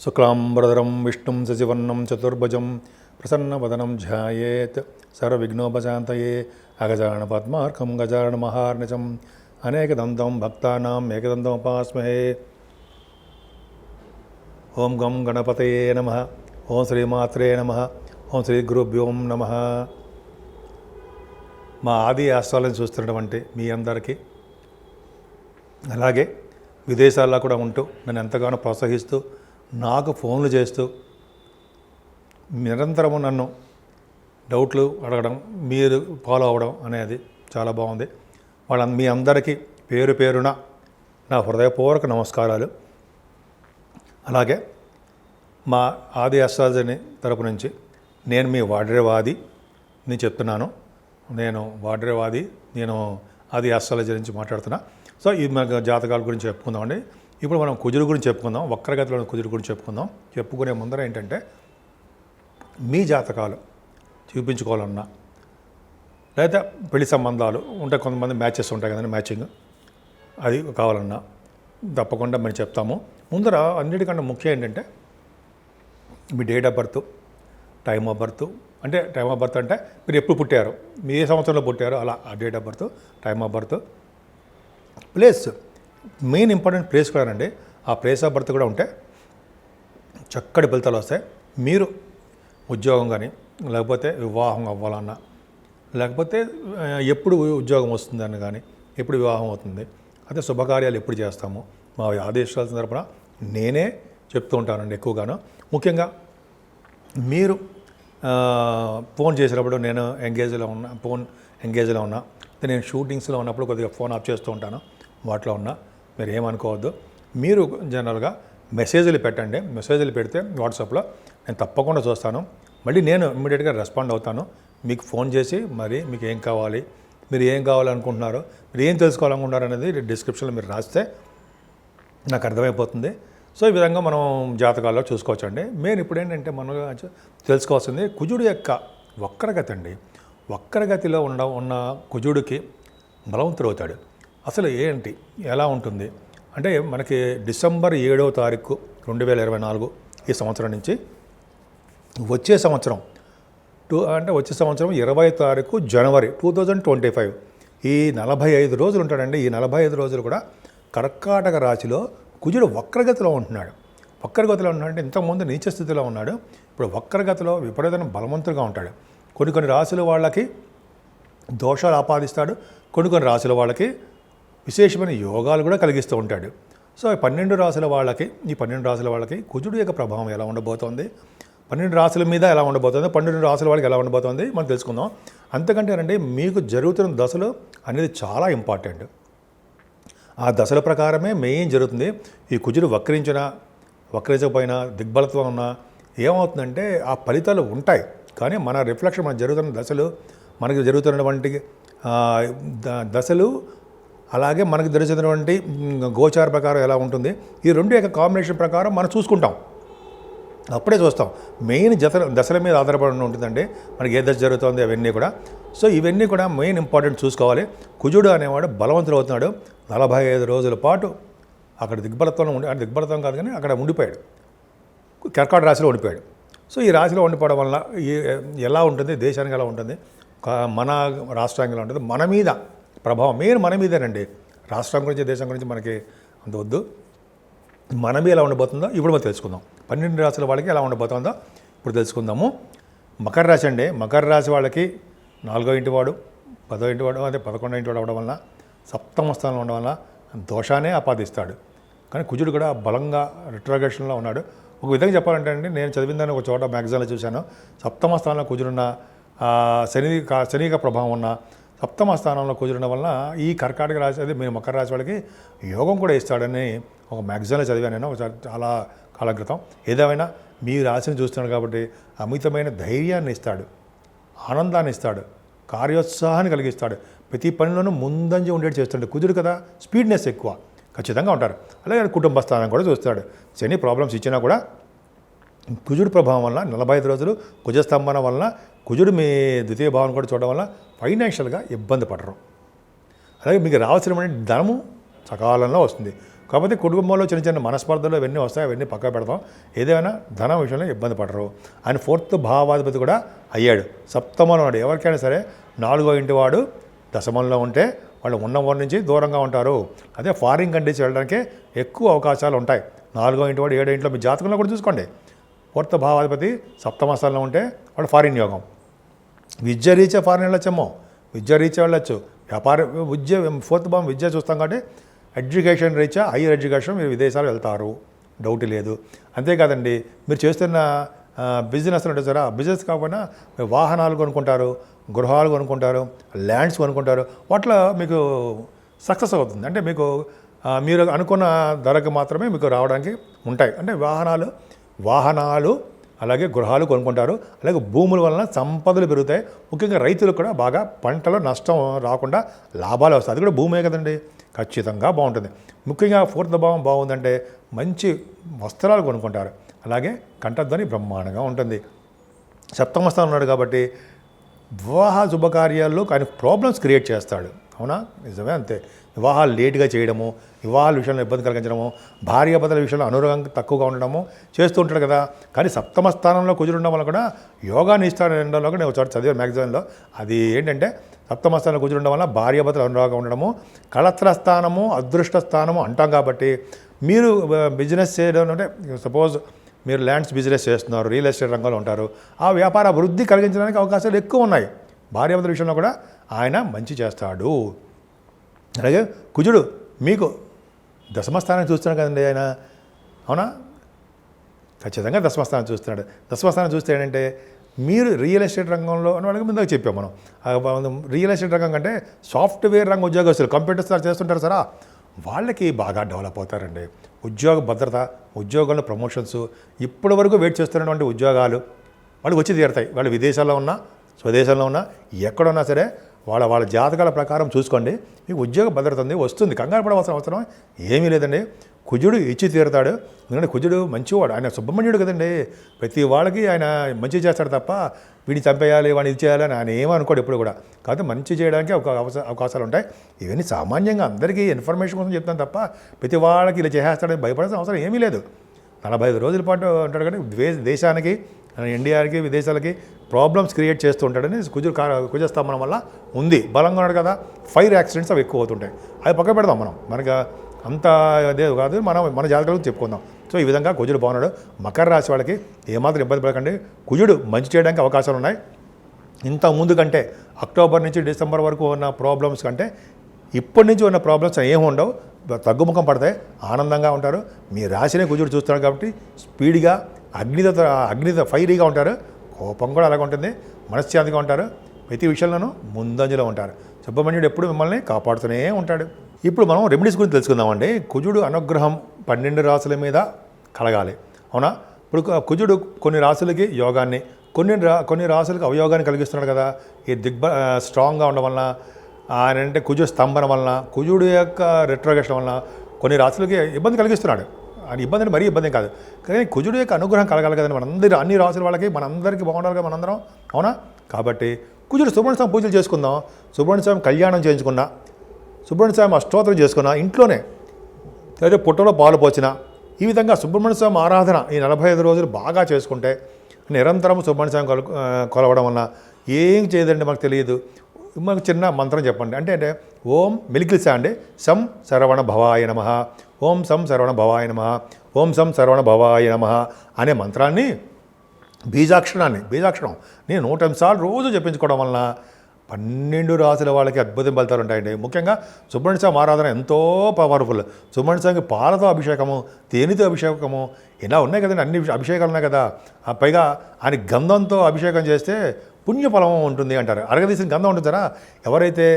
శుక్లాంబరధరం విష్ణుం శశివర్ణం చతుర్భుజం ప్రసన్నవదనం ధ్యాయేత్ సర్వవిఘ్నోపశాంతయే అగజానన పద్మార్కం గజానన మహార్నిశం అనేకదంతం భక్తానాం ఏకదంతముపాస్మహే. ఓం గం గణపతయే నమః. ఓం శ్రీమాత్రే నమః. ఓం శ్రీ గురుభ్యో నమః. మా ఆది ఆశ్వాలను చూస్తున్నటువంటి మీ అందరికీ, అలాగే విదేశాల్లో కూడా ఉంటూ నన్ను ఎంతగానో ప్రోత్సహిస్తూ నాకు ఫోన్లు చేస్తూ నిరంతరము నన్ను డౌట్లు అడగడం, మీరు ఫాలో అవ్వడం అనేది చాలా బాగుంది. మీ అందరికీ పేరు పేరున నా హృదయపూర్వక నమస్కారాలు. అలాగే మా ఆది అష్టాదశి తరపు నుంచి నేను మీ వాడ్రేవాది నేను చెప్తున్నాను. నేను వాడ్రేవాది, నేను ఆది అష్టాదశి నుంచి మాట్లాడుతున్నా. సో ఈ జాతకాల గురించి చెప్పుకుందామండి. ఇప్పుడు మనం కుజుడు గురించి చెప్పుకుందాం, వక్రగతిలో కుజుడు గురించి చెప్పుకుందాం. చెప్పుకునే ముందర ఏంటంటే, మీ జాతకాలు చూపించుకోవాలన్నా, లేదా పెళ్లి సంబంధాలు ఉంటాయి, కొంతమంది మ్యాచెస్ ఉంటాయి కదండి, మ్యాచింగ్ అది కావాలన్నా తప్పకుండా మేము చెప్తాము. ముందర అన్నిటికన్నా ముఖ్యం ఏంటంటే మీ date of birth, time of birth. అంటే టైమ్ ఆఫ్ బర్త్ అంటే మీరు ఎప్పుడు పుట్టారు, మీ ఏ సంవత్సరంలో పుట్టారో అలా ఆ date of birth, time of birth, place, main important place కూడా అండి. ఆ ప్లేస్ ఆఫ్ బర్త్ కూడా ఉంటే చక్కటి ఫలితాలు వస్తాయి. మీరు ఉద్యోగం కానీ, లేకపోతే వివాహం అవ్వాలన్నా, లేకపోతే ఎప్పుడు ఉద్యోగం వస్తుందని కానీ, ఎప్పుడు వివాహం అవుతుంది, అదే శుభకార్యాలు ఎప్పుడు చేస్తాము, మా ఆదేశాల తరపున నేనే చెప్తూ ఉంటానండి ఎక్కువగాను. ముఖ్యంగా మీరు ఫోన్ చేసినప్పుడు నేను ఫోన్ ఎంగేజ్లో ఉన్నా, నేను షూటింగ్స్లో ఉన్నప్పుడు కొద్దిగా ఫోన్ ఆఫ్ చేస్తూ ఉంటాను. వాటిలో ఉన్నా మీరు ఏమనుకోవద్దు. మీరు జనరల్గా మెసేజ్లు పెట్టండి. మెసేజ్లు పెడితే వాట్సాప్లో నేను తప్పకుండా చూస్తాను. మళ్ళీ నేను ఇమ్మీడియట్గా రెస్పాండ్ అవుతాను. మీకు ఫోన్ చేసి మరి మీకు ఏం కావాలి, మీరు ఏం కావాలనుకుంటున్నారో, మీరు ఏం తెలుసుకోవాలనుకుంటున్నారు అనేది డిస్క్రిప్షన్లో మీరు రాస్తే నాకు అర్థమైపోతుంది. సో ఈ విధంగా మనం జాతకాల్లో చూసుకోవచ్చండి. మెయిన్ ఇప్పుడు ఏంటంటే మనం తెలుసుకోవాల్సింది కుజుడు యొక్క వక్రగతి అండి. వక్రగతిలో ఉన్న కుజుడికి బలవంతుడు అవుతాడు. అసలు ఏంటి, ఎలా ఉంటుంది అంటే, మనకి డిసెంబర్ 7వ తారీఖు 2024 ఈ సంవత్సరం నుంచి వచ్చే సంవత్సరం వచ్చే సంవత్సరం 20వ తారీఖు జనవరి 2025 ఈ 45 రోజులు ఉంటాడండి. ఈ 45 రోజులు కూడా కర్కాటక రాశిలో కుజుడు వక్రగతిలో ఉంటున్నాడు. వక్రగతిలో ఉన్నాడంటే ఇంతకుముందు నీచ స్థితిలో ఉన్నాడు, ఇప్పుడు వక్రగతిలో విపరీతమైన బలవంతుడుగా ఉంటాడు. కొన్ని రాశుల వాళ్ళకి దోషాలు ఆపాదిస్తాడు, కొన్ని రాశుల వాళ్ళకి విశేషమైన యోగాలు కూడా కలిగిస్తూ ఉంటాడు. సో 12 రాశుల వాళ్ళకి కుజుడు యొక్క ప్రభావం ఎలా ఉండబోతోంది, 12 రాశుల మీద ఎలా ఉండబోతుంది, 12 రాశుల వాళ్ళకి ఎలా ఉండబోతోంది మనం తెలుసుకుందాం. అంతకంటేనండి, మీకు జరుగుతున్న దశలు అనేది చాలా ఇంపార్టెంట్. ఆ దశల ప్రకారమే మెయిన్ జరుగుతుంది. ఈ కుజుడు వక్రించకపోయినా, దిగ్బలత్వం ఉన్నా ఏమవుతుందంటే ఆ ఫలితాలు ఉంటాయి. కానీ మన రిఫ్లెక్షన్, మనకు జరుగుతున్న దశలు, మనకి జరుగుతున్నటువంటి దశలు, అలాగే మనకు తెలిసినటువంటి గోచార ప్రకారం ఎలా ఉంటుంది, ఈ రెండు యొక్క కాంబినేషన్ ప్రకారం మనం చూసుకుంటాం. అప్పుడే చూస్తాం. మెయిన్ దశల మీద ఆధారపడి ఉంటుందండి మనకి ఏ దశ జరుగుతుంది అవన్నీ కూడా. సో ఇవన్నీ కూడా మెయిన్ ఇంపార్టెంట్ చూసుకోవాలి. కుజుడు అనేవాడు బలవంతుడు అవుతున్నాడు. 45 రోజుల పాటు అక్కడ దిగ్బలత్వం కాదు కానీ అక్కడ ఉండిపోయాడు, కర్కాటక రాశిలో ఉండిపోయాడు. సో ఈ రాశిలో ఉండిపోవడం వల్ల ఎలా ఉంటుంది, దేశానికి ఎలా ఉంటుంది, మన రాష్ట్రానికి ఎలా ఉంటుంది, మన మీద ప్రభావం మెయిన్ మన మీదేనండి. రాష్ట్రం గురించి, దేశం గురించి మనకి అంత వద్దు. మన మీద ఎలా ఉండబోతుందో ఇప్పుడు మనం తెలుసుకుందాం. 12 రాశుల వాళ్ళకి ఎలా ఉండబోతుందో ఇప్పుడు తెలుసుకుందాము. మకర రాశి అండి. మకర రాశి వాళ్ళకి 4వ ఇంటి వాడు, 10వ ఇంటి వాడు, అదే 11వ ఇంటి వాడు అవడం వలన, సప్తమ స్థానంలో ఉండడం వలన దోషాన్ని ఆపాదిస్తాడు. కానీ కుజుడు కూడా బలంగా రిట్రోగ్రెషన్లో ఉన్నాడు. ఒక విధంగా చెప్పాలంటే అండి, నేను చదివిందని ఒక చోట మ్యాగజైన్లో చూశాను. సప్తమ స్థానంలో కుజుడున్న శని ప్రభావం ఉన్న సప్తమ స్థానంలో కుజుడడం వల్ల ఈ కర్కాటక రాశి, అదే మీరు మకర రాశి వాళ్ళకి యోగం కూడా ఇస్తాడని ఒక మ్యాగజైన్లో చదివాను నేను చాలా కాలం క్రితం. ఏదేమైనా మీ రాశిని చూస్తున్నాడు కాబట్టి అమితమైన ధైర్యాన్ని ఇస్తాడు, ఆనందాన్ని ఇస్తాడు, కార్యోత్సాహాన్ని కలిగిస్తాడు. ప్రతి పనిలోనూ ముందంజ ఉండేది చేస్తాడు. కుజుడు కదా, స్పీడ్నెస్ ఎక్కువ, ఖచ్చితంగా ఉంటారు. అలాగే కుటుంబ స్థానం కూడా చూస్తాడు. శని ప్రాబ్లమ్స్ ఇచ్చినా కూడా కుజుడు ప్రభావం వల్ల 45 రోజులు కుజస్తంభన వలన, కుజుడు మీ ద్వితీయ భావం కూడా చూడడం వల్ల ఫైనాన్షియల్గా ఇబ్బంది పడరు. అలాగే మీకు రావాల్సిన ధనము సకాలంలో వస్తుంది. కాకపోతే కుటుంబంలో చిన్న చిన్న మనస్పర్ధలు ఇవన్నీ వస్తాయి, అవన్నీ పక్క పెడతాం. ఏదైనా ధనం విషయంలో ఇబ్బంది పడరు. ఆయన 4th భావాధిపతి కూడా అయ్యాడు, సప్తమంలో ఉన్నాడు. ఎవరికైనా సరే 4వ ఇంటి వాడు దశమంలో ఉంటే వాళ్ళు ఉన్న ఊరి నుంచి దూరంగా ఉంటారు. అదే ఫారిన్ కంట్రీస్ వెళ్ళడానికి ఎక్కువ అవకాశాలు ఉంటాయి. 4వ ఇంటి వాడు 7వ ఇంట్లో మీ జాతకంలో కూడా చూసుకోండి. 4th భావాధిపతి సప్తమ స్థానంలో ఉంటే వాళ్ళు ఫారిన్ యోగం. విద్య రీత్యా ఫారిన్ వెళ్ళొచ్చేమో, విద్య రీత్యా వెళ్ళొచ్చు. వ్యాపార విద్య 4th భావం విద్య చూస్తాం కాబట్టి ఎడ్యుకేషన్ రీత్యా హైయర్ ఎడ్యుకేషన్ మీరు విదేశాలు వెళ్తారు, డౌట్ లేదు. అంతేకాదండి, మీరు చేస్తున్న బిజినెస్ ఉంటుంది సార్, బిజినెస్ కాకుండా మీరు వాహనాలు కొనుక్కుంటారు, గృహాలు కొనుక్కుంటారు, ల్యాండ్స్ కొనుక్కుంటారు. వాటిలో మీకు సక్సెస్ అవుతుంది. అంటే మీకు మీరు అనుకున్న ధరకు మాత్రమే మీకు రావడానికి ఉంటాయి. అంటే వాహనాలు అలాగే గృహాలు కొనుక్కుంటారు. అలాగే భూముల వలన సంపదలు పెరుగుతాయి. ముఖ్యంగా రైతులకు కూడా బాగా పంటలో నష్టం రాకుండా లాభాలు వస్తాయి. అది కూడా భూమే కదండి, ఖచ్చితంగా బాగుంటుంది. ముఖ్యంగా 4th భావం బాగుందంటే మంచి వస్త్రాలు కొనుక్కుంటారు. అలాగే కంఠధ్వని బ్రహ్మాండంగా ఉంటుంది. సప్తమ స్థానం ఉన్నాడు కాబట్టి వివాహ శుభకార్యాల్లో ఆయన ప్రాబ్లమ్స్ క్రియేట్ చేస్తాడు. అవునా, నిజమే, అంతే. వివాహాలు లేటుగా చేయడము, వివాహాల విషయంలో ఇబ్బంది కలిగించడము, భార్యాభర్తల విషయంలో అనురాగం తక్కువగా ఉండడము చేస్తూ ఉంటాడు కదా. కానీ సప్తమ స్థానంలో కుజుడు వల్ల కూడా యోగాన్ని ఇస్తాడు. రెండోలో కూడా నేను ఒకసారి చదివాను మ్యాగజైన్లో. అది ఏంటంటే సప్తమ స్థానంలో కుజుడు ఉండడం వల్ల భార్యాభర్తల అనురాగం ఉండడము, కళత్ర స్థానము అదృష్ట స్థానము అంటాం. కాబట్టి మీరు బిజినెస్ చేయడం అంటే సపోజ్ మీరు ల్యాండ్స్ బిజినెస్ చేస్తున్నారు, రియల్ ఎస్టేట్ రంగంలో ఉంటారు, ఆ వ్యాపార అభివృద్ధి కలిగించడానికి అవకాశాలు ఎక్కువ ఉన్నాయి. భార్యాభర్తల విషయంలో కూడా ఆయన మంచి చేస్తాడు. అలాగే కుజుడు మీకు దశమస్థానాన్ని చూస్తున్నాడు కదండి ఆయన, అవునా, ఖచ్చితంగా దశమస్థానం చూస్తున్నాడు. దశమస్థానం చూస్తే ఏంటంటే మీరు రియల్ ఎస్టేట్ రంగంలో అని వాళ్ళకి ముందుగా చెప్పాం మనం. రియల్ ఎస్టేట్ రంగం కంటే సాఫ్ట్వేర్ రంగ ఉద్యోగస్తులు కంప్యూటర్స్ చేస్తుంటారు సరా, వాళ్ళకి బాగా డెవలప్ అవుతారండి. ఉద్యోగ భద్రత, ఉద్యోగంలో ప్రమోషన్స్, ఇప్పటి వరకు వెయిట్ చేస్తున్నటువంటి ఉద్యోగాలు వాళ్ళు వచ్చి తీరుతాయి. వాళ్ళు విదేశాల్లో ఉన్నా స్వదేశంలో ఉన్నా ఎక్కడున్నా సరే వాళ్ళ జాతకాల ప్రకారం చూసుకోండి, మీకు ఉద్యోగ భద్రత ఉంది, వస్తుంది. కంగారు పడవలసిన అవసరం ఏమీ లేదండి. కుజుడు ఇచ్చి తీరుతాడు. ఎందుకంటే కుజుడు మంచివాడు, ఆయన సుబ్రహ్మణ్యుడు కదండి. ప్రతి వాళ్ళకి ఆయన మంచి చేస్తాడు తప్ప వీడిని చంపేయాలి, వాడిని ఇది చేయాలి అని ఆయన ఏమనుకోడు ఎప్పుడు కూడా. కాబట్టి మంచి చేయడానికి అవకాశాలు ఉంటాయి. ఇవన్నీ సామాన్యంగా అందరికీ ఇన్ఫర్మేషన్ కోసం చెప్తాను తప్ప ప్రతి వాళ్ళకి ఇలా చేసేస్తాడని భయపడాల్సిన అవసరం ఏమీ లేదు. 45 రోజుల పాటు ఉంటాడు కానీ దేశానికి, ఇండియాకి, విదేశాలకి ప్రాబ్లమ్స్ క్రియేట్ చేస్తూ ఉంటాడని కుజస్తంభనం వల్ల ఉంది. బలంగా ఉన్నాడు కదా, ఫైర్ యాక్సిడెంట్స్ అవి ఎక్కువ అవుతుంటాయి. అది పక్క పెడదాం మనం, మనకు అంత అదే కాదు, మన జాతకాలకు చెప్పుకుందాం. సో ఈ విధంగా కుజుడు బాగున్నాడు. మకర రాశి వాళ్ళకి ఏమాత్రం ఇబ్బంది పడకండి, కుజుడు మంచి చేయడానికి అవకాశాలు ఉన్నాయి. ఇంత ముందు కంటే అక్టోబర్ నుంచి డిసెంబర్ వరకు ఉన్న ప్రాబ్లమ్స్ కంటే ఇప్పటి నుంచి ఉన్న ప్రాబ్లమ్స్ ఏమి ఉండవు, తగ్గుముఖం పడతాయి, ఆనందంగా ఉంటారు. మీ రాశినే కుజుడు చూస్తాడు కాబట్టి స్పీడ్గా అగ్నితో ఫైరీగా ఉంటారు. కోపం కూడా అలాగే ఉంటుంది, మనశ్శాంతిగా ఉంటారు. ప్రతి విషయంలోనూ ముందంజలో ఉంటారు. సుబ్రహ్మణ్యుడు ఎప్పుడు మిమ్మల్ని కాపాడుతూనే ఉంటాడు. ఇప్పుడు మనం రెమెడీస్ గురించి తెలుసుకుందామండి. కుజుడు అనుగ్రహం 12 రాశుల మీద కలగాలి, అవునా. ఇప్పుడు కుజుడు కొన్ని రాశులకి యోగాన్ని, కొన్ని రాశులకు అవయోగాన్ని కలిగిస్తున్నాడు కదా. ఈ స్ట్రాంగ్గా ఉండడం వలన, ఆయన అంటే కుజుడు స్తంభన వలన, కుజుడు యొక్క రెట్రోగేషన్ వలన కొన్ని రాశులకి ఇబ్బంది కలిగిస్తున్నాడు. అని ఇబ్బంది అంటే మరీ ఇబ్బంది కాదు, కానీ కుజుడు యొక్క అనుగ్రహం కలగాలి కదండి. మనందరూ అన్ని రాసుల వాళ్ళకి మనందరికీ బాగుండాలి కదా మనందరం, అవునా. కాబట్టి కుజుడు సుబ్రహ్మణ్య స్వామి పూజలు చేసుకుందాం. సుబ్రహ్మణ్య స్వామి కళ్యాణం చేయించుకున్నా, సుబ్రహ్మణ్య స్వామి అష్టోత్తరం చేసుకున్నా ఇంట్లోనే, లేదా పుట్టలో పాలు పోసిన, ఈ విధంగా సుబ్రహ్మణ్య స్వామి ఆరాధన ఈ 45 రోజులు బాగా చేసుకుంటే నిరంతరం సుబ్రహ్మణ్య స్వామి కొలవడం వల్ల ఏం చేయదండి మనకు తెలియదు. మనకు చిన్న మంత్రం చెప్పండి. అంటే ఓం మెలికిలిసా అండి, సం శరవణ భవాయ నమః, ఓం సం శరవణ భవాయ నమః, ఓం సం శరవణ భవాయ నమః అనే మంత్రాన్ని, బీజాక్షరం నేను 108 సార్లు రోజు జపించుకోవడం వలన 12 రాశుల వాళ్ళకి అద్భుతం ఫలితాలు ఉంటాయండి. ముఖ్యంగా సుబ్రహ్మణ్య స్వామి ఆరాధన ఎంతో పవర్ఫుల్. సుబ్రహ్మణ్య స్వామికి పాలతో అభిషేకము, తేనెతో అభిషేకము, ఇలా ఉన్నాయి కదండి, అన్ని అభిషేకాలు ఉన్నాయి కదా. పైగా ఆయన గంధంతో అభిషేకం చేస్తే పుణ్యఫలం ఉంటుంది అంటారు. అరగదీసిన గంధం ఉంటుందా, ఎవరైతే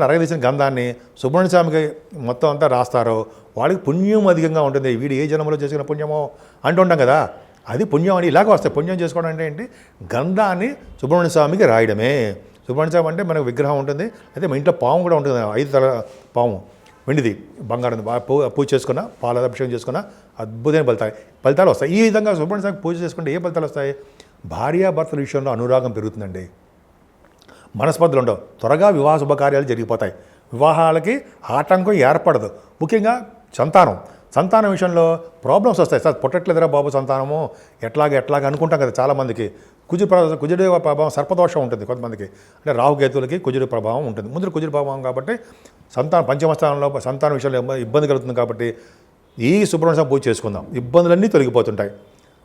అరగదీసిన గంధాన్ని సుబ్రహ్మణ్య స్వామికి మొత్తం అంతా రాస్తారో వాళ్ళకి పుణ్యం అధికంగా ఉంటుంది. వీడు ఏ జన్మలో చేసుకున్న పుణ్యమో అంటుంటాం కదా, అది పుణ్యం అని ఇలాగ వస్తాయి. పుణ్యం చేసుకోవడం అంటే ఏంటి, గంధాన్ని సుబ్రహ్మణ్య స్వామికి రాయడమే. సుబ్రహ్మణ్య స్వామి అంటే మనకు విగ్రహం ఉంటుంది, అయితే మా ఇంట్లో పాము కూడా ఉంటుంది, 5 తల పాము, వెండిది, బంగారం, పూజ చేసుకున్న, పాల అభిషేకం చేసుకున్న అద్భుతమైన ఫలితాలు వస్తాయి. ఈ విధంగా సుబ్రహ్మణ్య స్వామికి పూజ చేసుకుంటే ఏ ఫలితాలు వస్తాయి, భార్యాభర్తల విషయంలో అనురాగం పెరుగుతుందండి, మనస్పర్ధలు ఉండవు, త్వరగా వివాహ శుభకార్యాలు జరిగిపోతాయి, వివాహాలకి ఆటంకం ఏర్పడదు. ముఖ్యంగా సంతానం విషయంలో ప్రాబ్లమ్స్ వస్తాయి. సార్ పుట్టట్లేదురా బాబు సంతానము, ఎట్లాగ అనుకుంటాం కదా చాలామందికి. కుజుడి ప్రభావం, సర్పదోషం ఉంటుంది కొంతమందికి. అంటే రాహుకేతులకి కుజుడి ప్రభావం ఉంటుంది. ముందు కుజుడి ప్రభావం కాబట్టి పంచమ స్థానంలో సంతాన విషయంలో ఇబ్బంది కలుగుతుంది. కాబట్టి ఈ సుబ్రహ్మణ్య పూజ చేసుకుందాం, ఇబ్బందులన్నీ తొలగిపోతుంటాయి.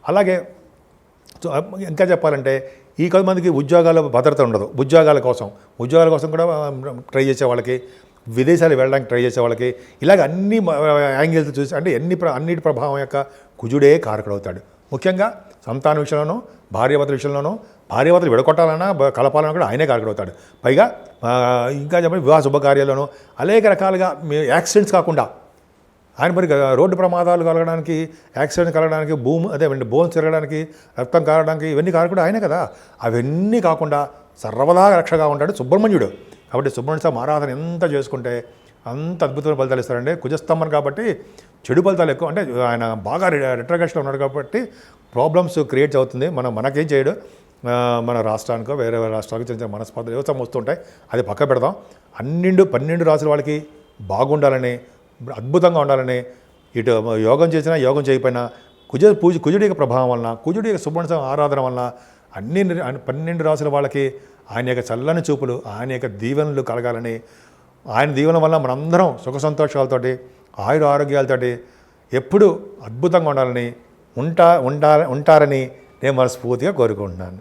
అలాగే ఇంకా చెప్పాలంటే ఈ కొంతమందికి ఉద్యోగాల భద్రత ఉండదు. ఉద్యోగాల కోసం కూడా ట్రై చేసే వాళ్ళకి, విదేశాలు వెళ్ళడానికి ట్రై చేసే వాళ్ళకి, ఇలాగ అన్ని యాంగిల్స్ చూసి అంటే అన్నిటి ప్రభావం యొక్క కుజుడే కారకుడవుతాడు. ముఖ్యంగా సంతాన విషయంలోనూ, భార్యాభర్తల విషయంలోనూ, భార్యాభర్తలు విడగొట్టాలన్నా కలపాలన్నా కూడా ఆయనే కారకుడవుతాడు. పైగా ఇంకా చెప్పండి వివాహ శుభకార్యాల్లోనూ అనేక రకాలుగా యాక్సిడెంట్స్ కాకుండా ఆయన మరి రోడ్డు ప్రమాదాలు కలగడానికి, యాక్సిడెంట్ కలగడానికి, బోన్స్ తిరగడానికి, రక్తం కారడానికి, ఇవన్నీ కారకుండా ఆయనే కదా. అవన్నీ కాకుండా సర్వదా రక్షగా ఉంటాడు సుబ్రహ్మణ్యుడు. కాబట్టి సుబ్రహ్మణ్య స్వామి ఆరాధన ఎంత చేసుకుంటే అంత అద్భుతమైన ఫలితాలు ఇస్తారండి. కుజస్తంభం కాబట్టి చెడు ఫలితాలు ఎక్కువ. అంటే ఆయన బాగా రిట్రగేషన్లో ఉన్నాడు కాబట్టి ప్రాబ్లమ్స్ క్రియేట్ అవుతుంది. మనకేం చేయడు. మన రాష్ట్రానికో వేరే రాష్ట్రాలకు చిన్న చిన్న మనస్పర్ధలు వ్యవస్థ వస్తుంటాయి, అది పక్క పెడదాం. 12 రాసుల వాళ్ళకి బాగుండాలని, అద్భుతంగా ఉండాలని, ఇటు యోగం చేసినా యోగం చేయకపోయినా కుజుడి యొక్క ప్రభావం వలన, కుజుడి యొక్క సుబ్రహ్మణ్య ఆరాధన వలన 12 రాసుల వాళ్ళకి ఆయన యొక్క చల్లని చూపులు, ఆయన యొక్క దీవెనలు కలగాలని, ఆయన దీవెన వల్ల మనందరం సుఖ సంతోషాలతోటి, ఆరోగ్యాలతోటి ఎప్పుడూ అద్భుతంగా ఉండాలని, ఉంటారని నేను మనస్ఫూర్తిగా కోరుకుంటున్నాను.